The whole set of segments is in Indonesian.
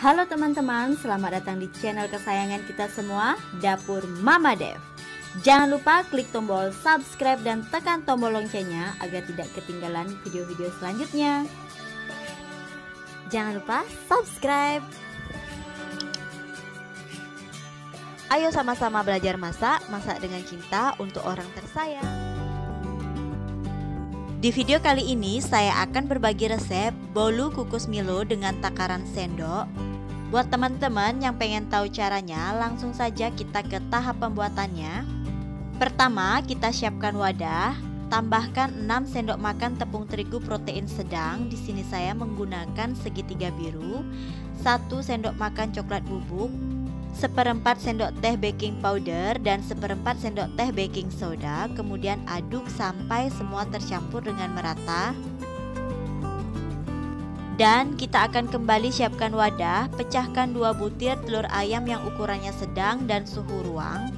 Halo teman-teman, selamat datang di channel kesayangan kita semua, Dapur Mama Dev. Jangan lupa klik tombol subscribe dan tekan tombol loncengnya agar tidak ketinggalan video-video selanjutnya. Jangan lupa subscribe. Ayo sama-sama belajar masak, masak dengan cinta untuk orang tersayang. Di video kali ini saya akan berbagi resep bolu kukus Milo dengan takaran sendok. Buat teman-teman yang pengen tahu caranya, langsung saja kita ke tahap pembuatannya. Pertama, kita siapkan wadah, tambahkan 6 sendok makan tepung terigu protein sedang. Di sini saya menggunakan segitiga biru, 1 sendok makan coklat bubuk, 1/4 sendok teh baking powder dan 1/4 sendok teh baking soda. Kemudian aduk sampai semua tercampur dengan merata. Dan kita akan kembali siapkan wadah, pecahkan 2 butir telur ayam yang ukurannya sedang dan suhu ruang.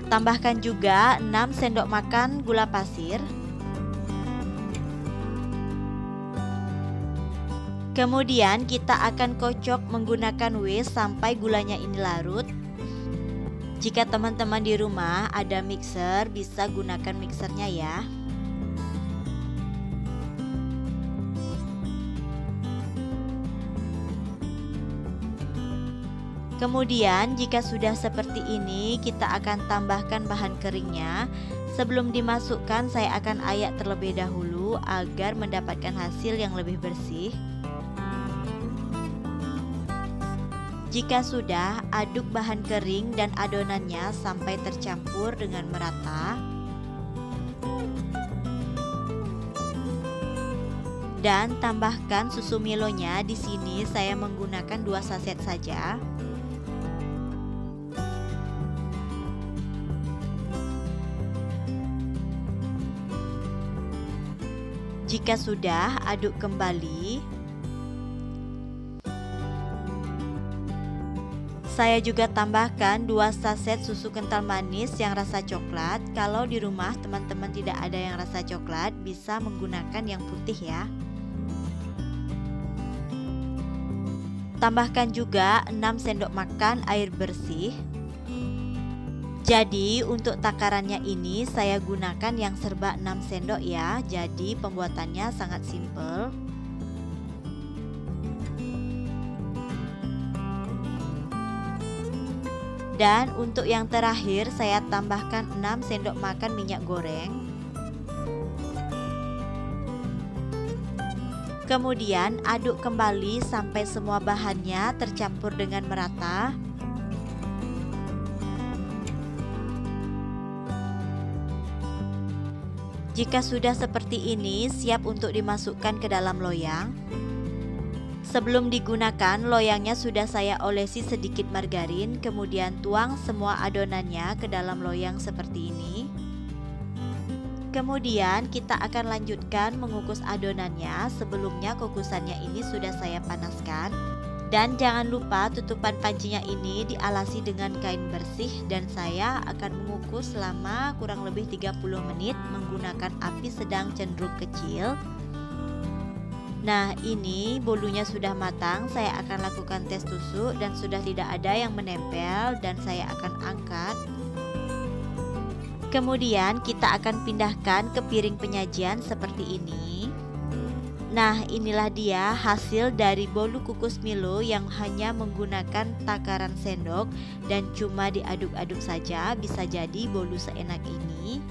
Tambahkan juga 6 sendok makan gula pasir. Kemudian kita akan kocok menggunakan whisk sampai gulanya ini larut. Jika teman-teman di rumah ada mixer, bisa gunakan mixernya ya. Kemudian jika sudah seperti ini, kita akan tambahkan bahan keringnya. Sebelum dimasukkan, saya akan ayak terlebih dahulu agar mendapatkan hasil yang lebih bersih. Jika sudah, aduk bahan kering dan adonannya sampai tercampur dengan merata. Dan tambahkan susu Milonya. Di sini saya menggunakan 2 saset saja. Jika sudah, aduk kembali. Saya juga tambahkan 2 saset susu kental manis yang rasa coklat. Kalau di rumah teman-teman tidak ada yang rasa coklat, bisa menggunakan yang putih ya. Tambahkan juga 6 sendok makan air bersih. Jadi untuk takarannya ini saya gunakan yang serba 6 sendok ya. Jadi pembuatannya sangat simpel. Dan untuk yang terakhir saya tambahkan 6 sendok makan minyak goreng. Kemudian aduk kembali sampai semua bahannya tercampur dengan merata. Jika sudah seperti ini, siap untuk dimasukkan ke dalam loyang. Sebelum digunakan, loyangnya sudah saya olesi sedikit margarin, kemudian tuang semua adonannya ke dalam loyang seperti ini. Kemudian kita akan lanjutkan mengukus adonannya. Sebelumnya kukusannya ini sudah saya panaskan. Dan jangan lupa tutupan pancinya ini dialasi dengan kain bersih dan saya akan mengukus selama kurang lebih 30 menit menggunakan api sedang cenderung kecil. Nah, ini bolunya sudah matang. Saya akan lakukan tes tusuk dan sudah tidak ada yang menempel dan saya akan angkat. Kemudian kita akan pindahkan ke piring penyajian seperti ini. Nah, inilah dia hasil dari bolu kukus Milo yang hanya menggunakan takaran sendok dan cuma diaduk-aduk saja, bisa jadi bolu seenak ini.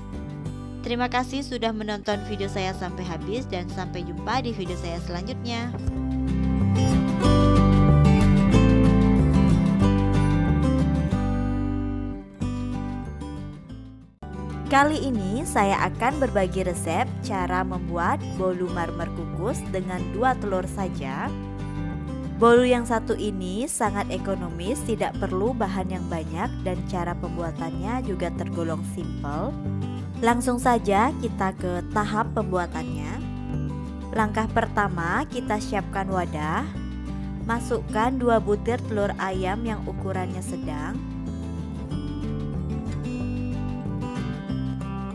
Terima kasih sudah menonton video saya sampai habis dan sampai jumpa di video saya selanjutnya. Kali ini saya akan berbagi resep cara membuat bolu marmer kukus dengan 2 telur saja. Bolu yang satu ini sangat ekonomis, tidak perlu bahan yang banyak dan cara pembuatannya juga tergolong simpel. Langsung saja kita ke tahap pembuatannya. Langkah pertama, kita siapkan wadah. Masukkan 2 butir telur ayam yang ukurannya sedang.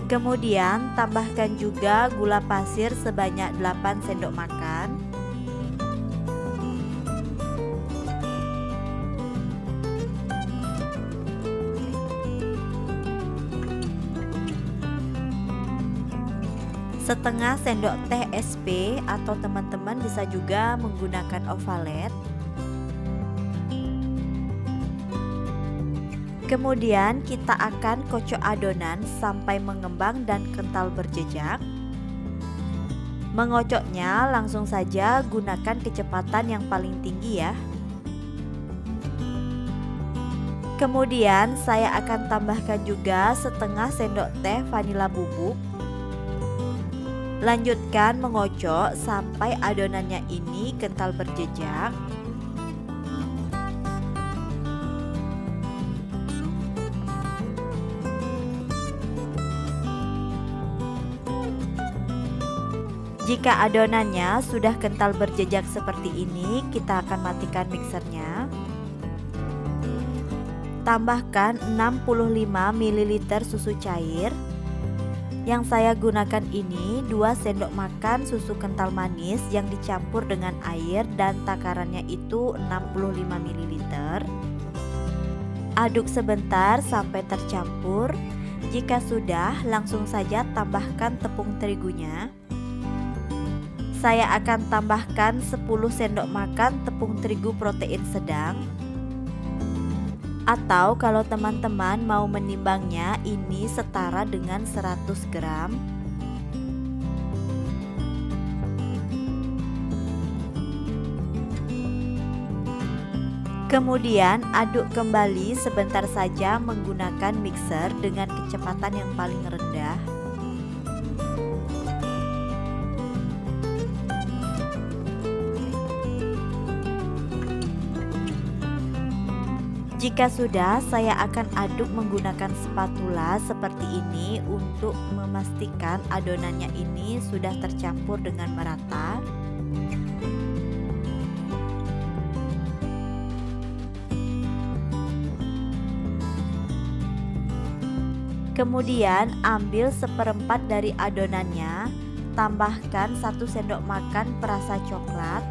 Kemudian tambahkan juga gula pasir sebanyak 8 sendok makan. setengah sendok teh SP atau teman-teman bisa juga menggunakan ovalet. Kemudian kita akan kocok adonan sampai mengembang dan kental berjejak. Mengocoknya langsung saja gunakan kecepatan yang paling tinggi ya. Kemudian saya akan tambahkan juga setengah sendok teh vanila bubuk. Lanjutkan mengocok sampai adonannya ini kental berjejak. Jika adonannya sudah kental berjejak seperti ini, kita akan matikan mixernya. Tambahkan 65 ml susu cair. Yang saya gunakan ini 2 sendok makan susu kental manis yang dicampur dengan air dan takarannya itu 65 ml. Aduk sebentar sampai tercampur. Jika sudah, langsung saja tambahkan tepung terigunya. Saya akan tambahkan 10 sendok makan tepung terigu protein sedang. Atau kalau teman-teman mau menimbangnya, ini setara dengan 100 gram. Kemudian aduk kembali sebentar saja menggunakan mixer dengan kecepatan yang paling rendah. Jika sudah, saya akan aduk menggunakan spatula seperti ini untuk memastikan adonannya ini sudah tercampur dengan merata. Kemudian ambil seperempat dari adonannya, tambahkan 1 sendok makan perasa coklat.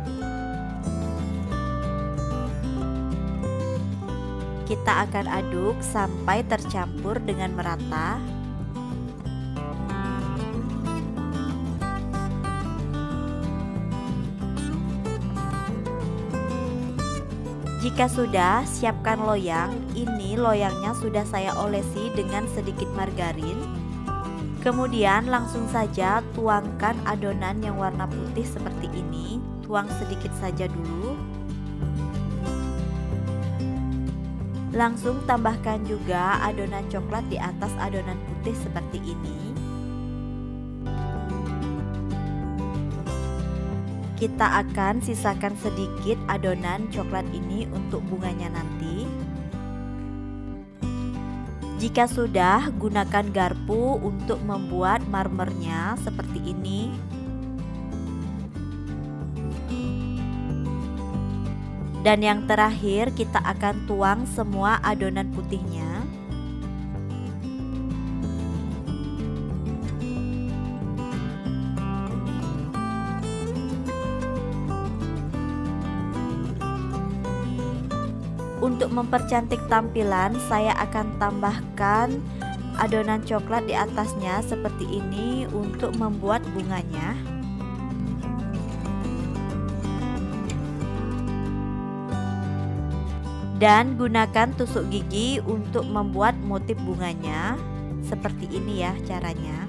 Kita akan aduk sampai tercampur dengan merata. Jika sudah, siapkan loyang. Ini loyangnya sudah saya olesi dengan sedikit margarin. Kemudian langsung saja tuangkan adonan yang warna putih seperti ini. Tuang sedikit saja dulu. Langsung tambahkan juga adonan coklat di atas adonan putih seperti ini. Kita akan sisakan sedikit adonan coklat ini untuk bunganya nanti. Jika sudah, gunakan garpu untuk membuat marmernya seperti ini. Dan yang terakhir, kita akan tuang semua adonan putihnya. Untuk mempercantik tampilan, saya akan tambahkan adonan coklat di atasnya seperti ini untuk membuat bunganya. Dan gunakan tusuk gigi untuk membuat motif bunganya. Seperti ini ya caranya.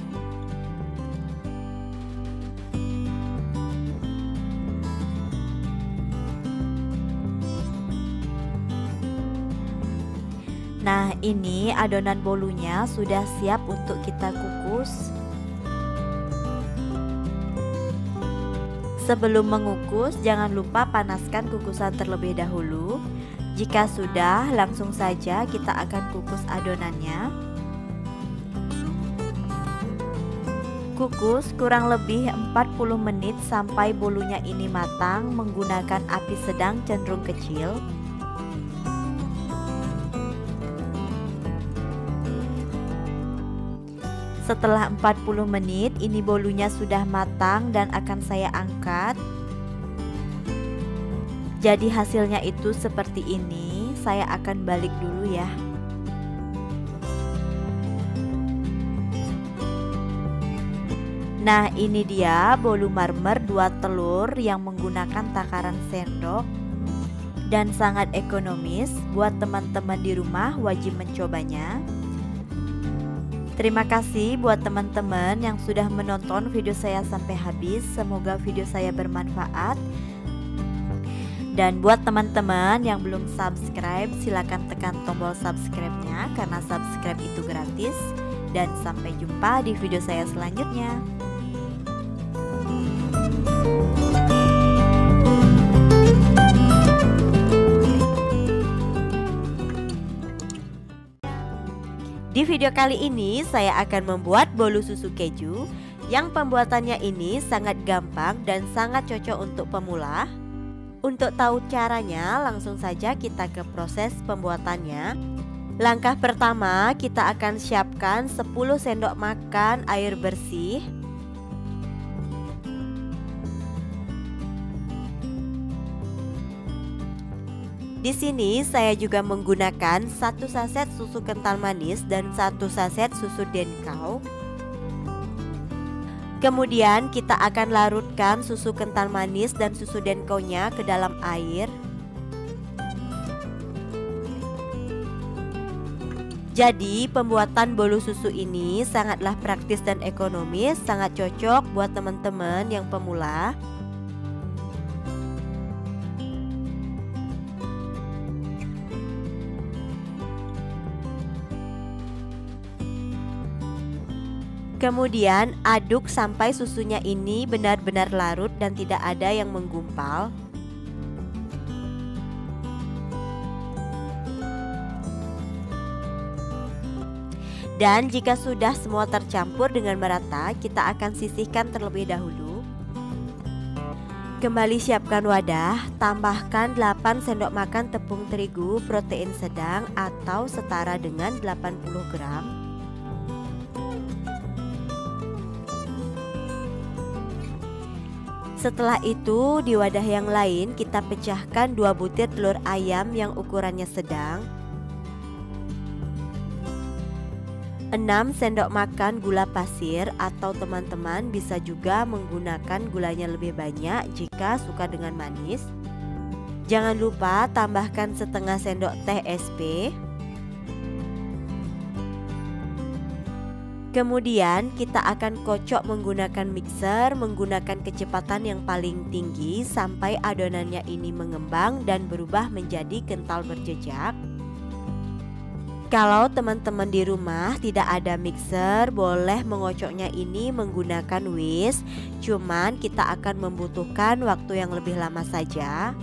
Nah, ini adonan bolunya sudah siap untuk kita kukus. Sebelum mengukus, jangan lupa panaskan kukusan terlebih dahulu. Jika sudah, langsung saja kita akan kukus adonannya. Kukus kurang lebih 40 menit sampai bolunya ini matang menggunakan api sedang cenderung kecil. Setelah 40 menit, ini bolunya sudah matang dan akan saya angkat. Jadi hasilnya itu seperti ini. Saya akan balik dulu ya. Nah, ini dia bolu marmer 2 telur yang menggunakan takaran sendok dan sangat ekonomis. Buat teman-teman di rumah wajib mencobanya. Terima kasih buat teman-teman yang sudah menonton video saya sampai habis. Semoga video saya bermanfaat. Dan buat teman-teman yang belum subscribe, silakan tekan tombol subscribe-nya karena subscribe itu gratis. Dan sampai jumpa di video saya selanjutnya. Di video kali ini saya akan membuat bolu susu keju yang pembuatannya ini sangat gampang dan sangat cocok untuk pemula. Untuk tahu caranya, langsung saja kita ke proses pembuatannya. Langkah pertama, kita akan siapkan 10 sendok makan air bersih. Di sini saya juga menggunakan 1 saset susu kental manis dan 1 saset susu denkau. Kemudian kita akan larutkan susu kental manis dan susu denkaunya ke dalam air. Jadi pembuatan bolu susu ini sangatlah praktis dan ekonomis, sangat cocok buat teman-teman yang pemula. Kemudian aduk sampai susunya ini benar-benar larut dan tidak ada yang menggumpal. Dan jika sudah semua tercampur dengan merata, kita akan sisihkan terlebih dahulu. Kembali siapkan wadah, tambahkan 8 sendok makan tepung terigu protein sedang atau setara dengan 80 gram. Setelah itu di wadah yang lain kita pecahkan 2 butir telur ayam yang ukurannya sedang, 6 sendok makan gula pasir atau teman-teman bisa juga menggunakan gulanya lebih banyak jika suka dengan manis. Jangan lupa tambahkan setengah sendok teh SP. Kemudian kita akan kocok menggunakan mixer menggunakan kecepatan yang paling tinggi sampai adonannya ini mengembang dan berubah menjadi kental berjejak. Kalau teman-teman di rumah tidak ada mixer, boleh mengocoknya ini menggunakan whisk. Cuman kita akan membutuhkan waktu yang lebih lama saja.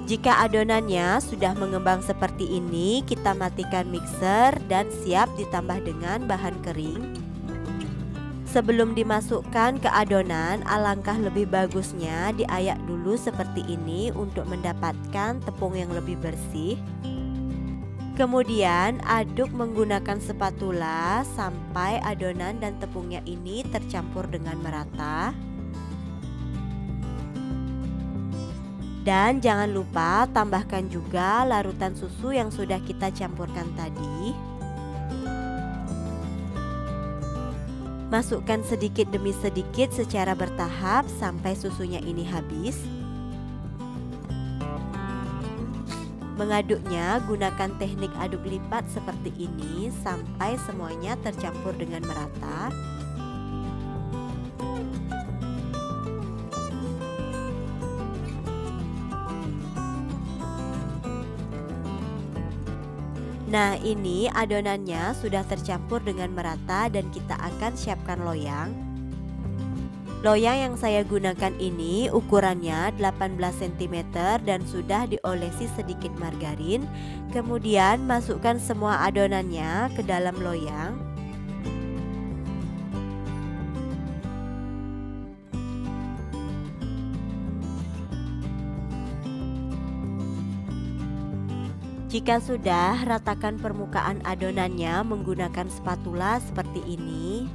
Jika adonannya sudah mengembang seperti ini, kita matikan mixer dan siap ditambah dengan bahan kering. Sebelum dimasukkan ke adonan, alangkah lebih bagusnya diayak dulu seperti ini untuk mendapatkan tepung yang lebih bersih. Kemudian aduk menggunakan spatula sampai adonan dan tepungnya ini tercampur dengan merata. Dan jangan lupa tambahkan juga larutan susu yang sudah kita campurkan tadi. Masukkan sedikit demi sedikit secara bertahap sampai susunya ini habis. Mengaduknya gunakan teknik aduk lipat seperti ini sampai semuanya tercampur dengan merata. Nah, ini adonannya sudah tercampur dengan merata dan kita akan siapkan loyang. Loyang yang saya gunakan ini ukurannya 18 cm dan sudah diolesi sedikit margarin. Kemudian masukkan semua adonannya ke dalam loyang. Jika sudah, ratakan permukaan adonannya menggunakan spatula seperti ini.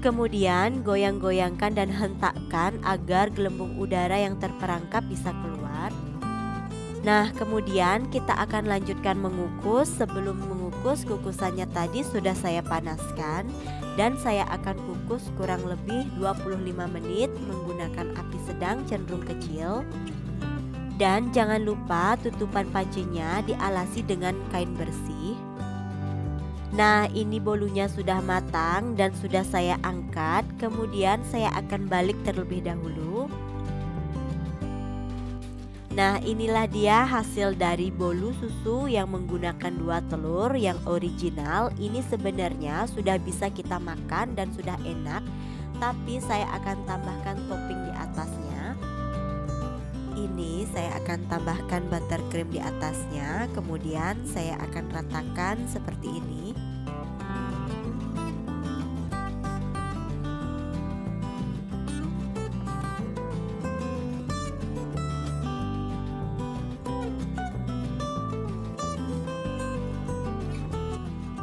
Kemudian goyang-goyangkan dan hentakkan agar gelembung udara yang terperangkap bisa keluar. Nah, kemudian kita akan lanjutkan mengukus. Sebelum mengukus, kukusannya tadi sudah saya panaskan dan saya akan kukus kurang lebih 25 menit menggunakan api sedang cenderung kecil. Dan jangan lupa tutupan pancinya dialasi dengan kain bersih. Nah, ini bolunya sudah matang dan sudah saya angkat. Kemudian saya akan balik terlebih dahulu. Nah, inilah dia hasil dari bolu susu yang menggunakan 2 telur yang original. Ini sebenarnya sudah bisa kita makan dan sudah enak, tapi saya akan tambahkan topping di atasnya. Ini saya akan tambahkan buttercream di atasnya, kemudian saya akan ratakan seperti ini.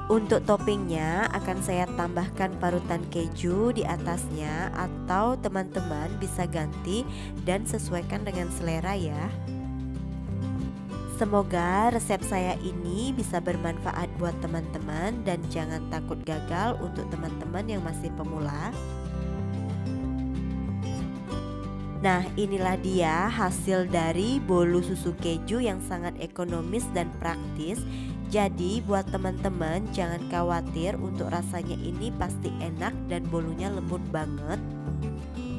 Untuk toppingnya akan saya tambahkan parutan keju di atasnya, atau teman-teman bisa ganti dan sesuaikan dengan selera ya. Semoga resep saya ini bisa bermanfaat buat teman-teman dan jangan takut gagal untuk teman-teman yang masih pemula. Nah, inilah dia hasil dari bolu susu keju yang sangat ekonomis dan praktis. Jadi buat teman-teman jangan khawatir, untuk rasanya ini pasti enak dan bolunya lembut banget.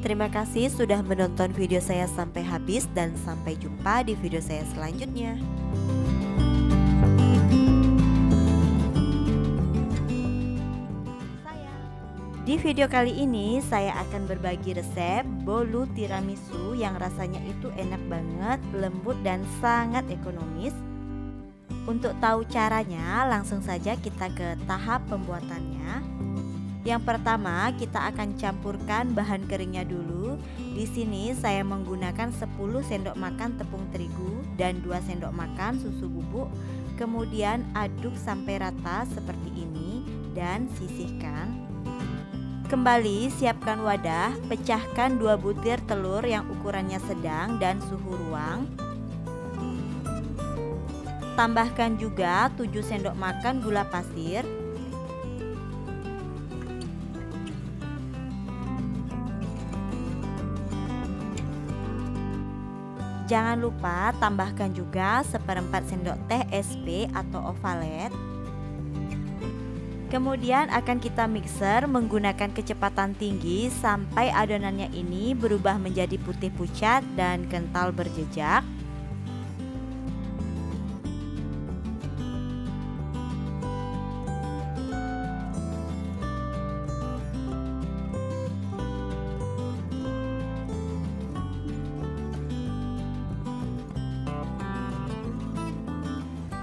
Terima kasih sudah menonton video saya sampai habis dan sampai jumpa di video saya selanjutnya. Di video kali ini saya akan berbagi resep bolu tiramisu yang rasanya itu enak banget, lembut dan sangat ekonomis. Untuk tahu caranya, langsung saja kita ke tahap pembuatannya. Yang pertama, kita akan campurkan bahan keringnya dulu. Di sini saya menggunakan 10 sendok makan tepung terigu dan 2 sendok makan susu bubuk. Kemudian aduk sampai rata seperti ini dan sisihkan. Kembali siapkan wadah, pecahkan 2 butir telur yang ukurannya sedang dan suhu ruang. Tambahkan juga 7 sendok makan gula pasir. Jangan lupa tambahkan juga 1/4 sendok teh SP atau ovalet. Kemudian akan kita mixer menggunakan kecepatan tinggi sampai adonannya ini berubah menjadi putih pucat dan kental berjejak.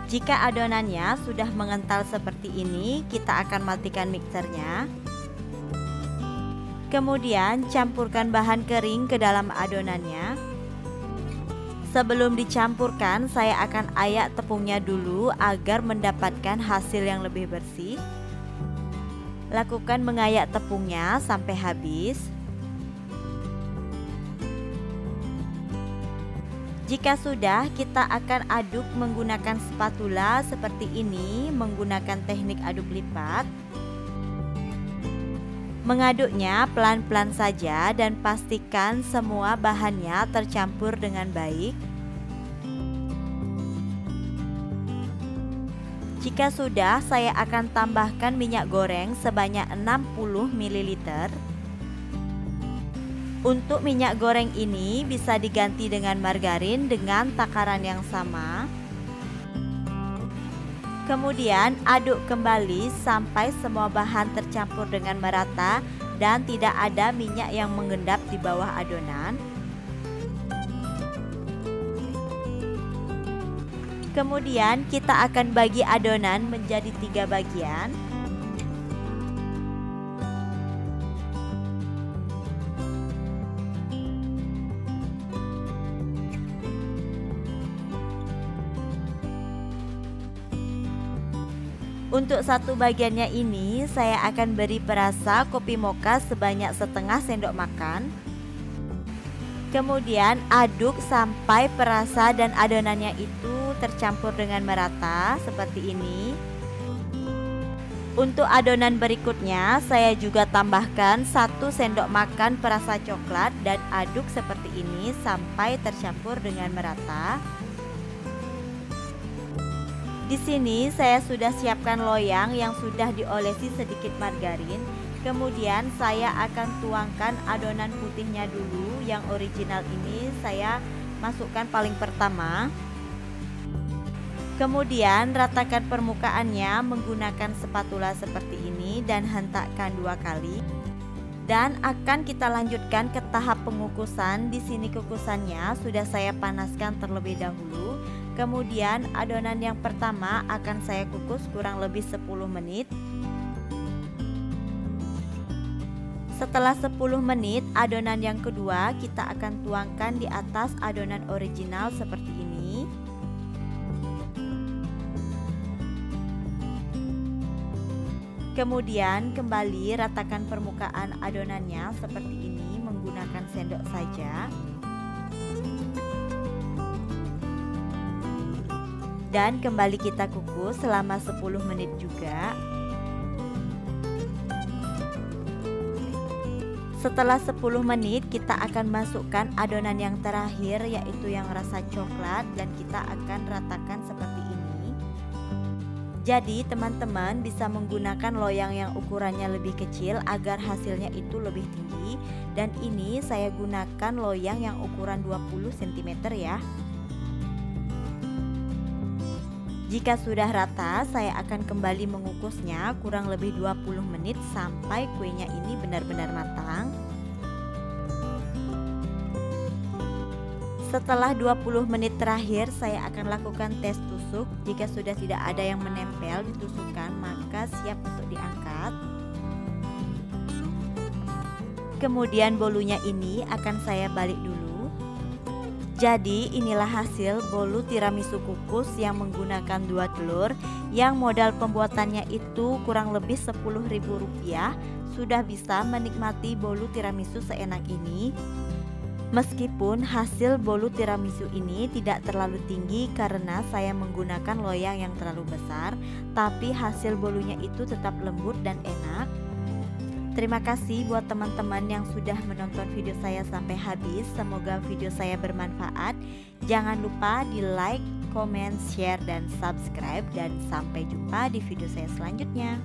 Jika adonannya sudah mengental seperti ini, kita akan matikan mixernya. Kemudian campurkan bahan kering ke dalam adonannya. Sebelum dicampurkan, saya akan ayak tepungnya dulu agar mendapatkan hasil yang lebih bersih. Lakukan mengayak tepungnya sampai habis. Jika sudah, kita akan aduk menggunakan spatula seperti ini, menggunakan teknik aduk lipat. Mengaduknya pelan-pelan saja dan pastikan semua bahannya tercampur dengan baik. Jika sudah, saya akan tambahkan minyak goreng sebanyak 60 ml. Untuk minyak goreng ini bisa diganti dengan margarin dengan takaran yang sama. Kemudian aduk kembali sampai semua bahan tercampur dengan merata dan tidak ada minyak yang mengendap di bawah adonan. Kemudian kita akan bagi adonan menjadi 3 bagian. Untuk satu bagiannya ini saya akan beri perasa kopi mocha sebanyak setengah sendok makan. Kemudian aduk sampai perasa dan adonannya itu tercampur dengan merata seperti ini. Untuk adonan berikutnya saya juga tambahkan 1 sendok makan perasa coklat dan aduk seperti ini sampai tercampur dengan merata. Di sini saya sudah siapkan loyang yang sudah diolesi sedikit margarin. Kemudian saya akan tuangkan adonan putihnya dulu. Yang original ini saya masukkan paling pertama. Kemudian ratakan permukaannya menggunakan spatula seperti ini dan hentakkan 2 kali. Dan akan kita lanjutkan ke tahap pengukusan. Di sini kukusannya sudah saya panaskan terlebih dahulu. Kemudian adonan yang pertama akan saya kukus kurang lebih 10 menit. Setelah 10 menit, adonan yang kedua kita akan tuangkan di atas adonan original seperti ini. Kemudian kembali ratakan permukaan adonannya seperti ini menggunakan sendok saja. Dan kembali kita kukus selama 10 menit juga. Setelah 10 menit kita akan masukkan adonan yang terakhir, yaitu yang rasa coklat, dan kita akan ratakan seperti ini. Jadi teman-teman bisa menggunakan loyang yang ukurannya lebih kecil agar hasilnya itu lebih tinggi. Dan ini saya gunakan loyang yang ukuran 20 cm ya. Jika sudah rata, saya akan kembali mengukusnya kurang lebih 20 menit sampai kuenya ini benar-benar matang. Setelah 20 menit terakhir, saya akan lakukan tes tusuk. Jika sudah tidak ada yang menempel di tusukan, maka siap untuk diangkat. Kemudian bolunya ini akan saya balik dulu. Jadi inilah hasil bolu tiramisu kukus yang menggunakan 2 telur, yang modal pembuatannya itu kurang lebih Rp10.000. Sudah bisa menikmati bolu tiramisu seenak ini. Meskipun hasil bolu tiramisu ini tidak terlalu tinggi karena saya menggunakan loyang yang terlalu besar, tapi hasil bolunya itu tetap lembut dan enak. Terima kasih buat teman-teman yang sudah menonton video saya sampai habis. Semoga video saya bermanfaat. Jangan lupa di like, comment, share, dan subscribe. Dan sampai jumpa di video saya selanjutnya.